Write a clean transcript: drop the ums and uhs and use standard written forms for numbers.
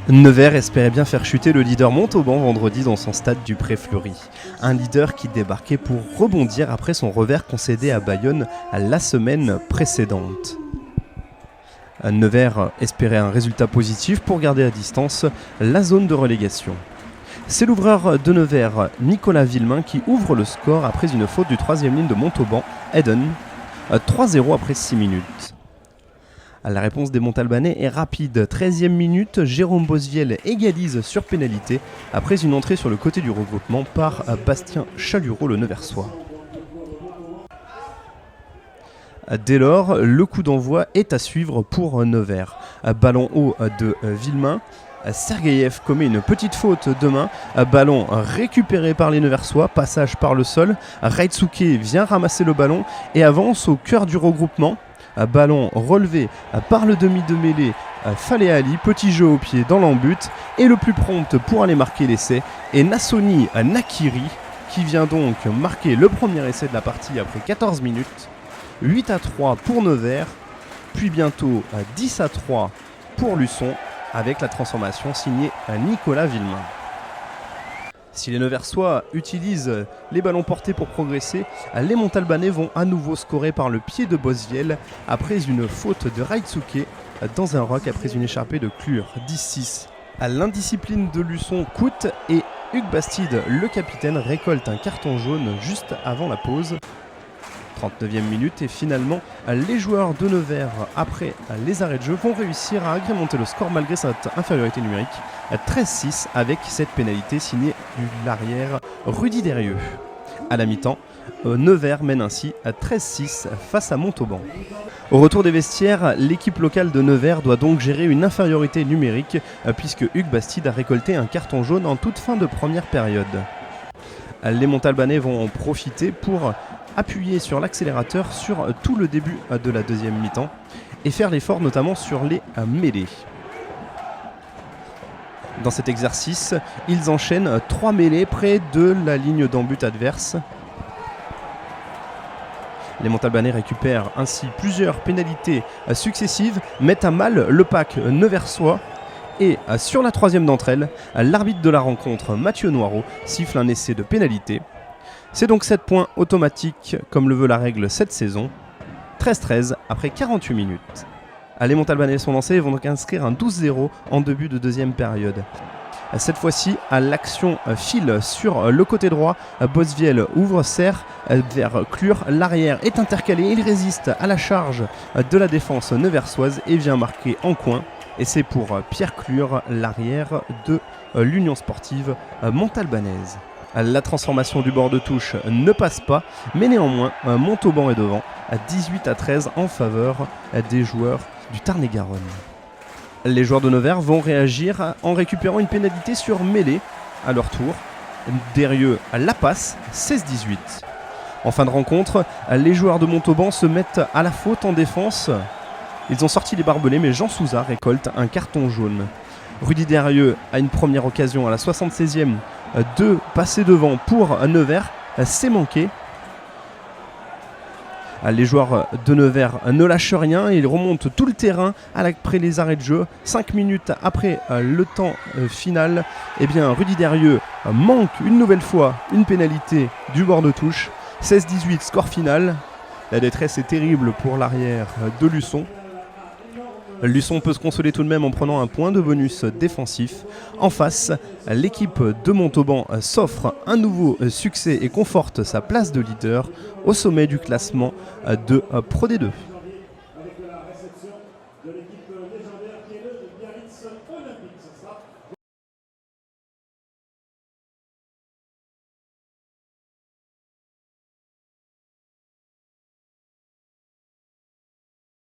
Nevers espérait bien faire chuter le leader Montauban vendredi dans son stade du Pré-Fleury. Un leader qui débarquait pour rebondir après son revers concédé à Bayonne la semaine précédente. Nevers espérait un résultat positif pour garder à distance la zone de relégation. C'est l'ouvreur de Nevers, Nicolas Villemain, qui ouvre le score après une faute du troisième ligne de Montauban, Eden, 3-0 après 6 minutes. La réponse des Montalbanais est rapide. 13e minute, Jérôme Bosviel égalise sur pénalité après une entrée sur le côté du regroupement par Bastien Chalureau, le Neversois. Dès lors, le coup d'envoi est à suivre pour Nevers. Ballon haut de Villemain. Sergeyev commet une petite faute de main, ballon récupéré par les Neversois, passage par le sol, Raitsuke vient ramasser le ballon et avance au cœur du regroupement, ballon relevé par le demi de mêlée Falé Ali, petit jeu au pied dans l'embut et le plus prompt pour aller marquer l'essai est Nassoni Nakiri qui vient donc marquer le premier essai de la partie après 14 minutes, 8-3 pour Nevers, puis bientôt 10-3 pour Luçon, avec la transformation signée à Nicolas Villemain. Si les Neversois utilisent les ballons portés pour progresser, les Montalbanais vont à nouveau scorer par le pied de Bosviel après une faute de Raitsuke dans un rock après une échappée de Clure, 10-6. L'indiscipline de Luçon coûte et Hugues Bastide, le capitaine, récolte un carton jaune juste avant la pause. 39e minute et finalement les joueurs de Nevers après les arrêts de jeu vont réussir à agrémenter le score malgré cette infériorité numérique 13-6 avec cette pénalité signée de l'arrière Rudy Derieux. À la mi-temps, Nevers mène ainsi à 13-6 face à Montauban. Au retour des vestiaires, l'équipe locale de Nevers doit donc gérer une infériorité numérique puisque Hugues Bastide a récolté un carton jaune en toute fin de première période. Les Montalbanais vont en profiter pour appuyer sur l'accélérateur sur tout le début de la deuxième mi-temps et faire l'effort notamment sur les mêlées. Dans cet exercice, ils enchaînent 3 mêlées près de la ligne d'en-but adverse. Les Montalbanais récupèrent ainsi plusieurs pénalités successives, mettent à mal le pack neversois et sur la troisième d'entre elles, l'arbitre de la rencontre, Mathieu Noireau, siffle un essai de pénalité. C'est donc 7 points automatiques comme le veut la règle cette saison. 13-13 après 48 minutes. Les Montalbanais sont lancés et vont donc inscrire un 12-0 en début de deuxième période. Cette fois-ci, l'action file sur le côté droit. Bosviel ouvre, serre vers Clure. L'arrière est intercalé. Il résiste à la charge de la défense neversoise et vient marquer en coin. Et c'est pour Pierre Clure, l'arrière de l'Union sportive montalbanaise. La transformation du bord de touche ne passe pas, mais néanmoins, Montauban est devant, à 18-13 en faveur des joueurs du Tarn-et-Garonne. Les joueurs de Nevers vont réagir en récupérant une pénalité sur mêlée à leur tour. Derieux la passe, 16-18. En fin de rencontre, les joueurs de Montauban se mettent à la faute en défense. Ils ont sorti les barbelés, mais Jean Souza récolte un carton jaune. Rudy Derieux a une première occasion à la 76e de passer devant pour Nevers, c'est manqué. Les joueurs de Nevers ne lâchent rien et ils remontent tout le terrain après les arrêts de jeu. 5 minutes après le temps final, eh bien, Rudy Derieux manque une nouvelle fois une pénalité du bord de touche. 16-18, score final. La détresse est terrible pour l'arrière de Luçon. Luçon peut se consoler tout de même en prenant un point de bonus défensif. En face, l'équipe de Montauban s'offre un nouveau succès et conforte sa place de leader au sommet du classement de Pro D2.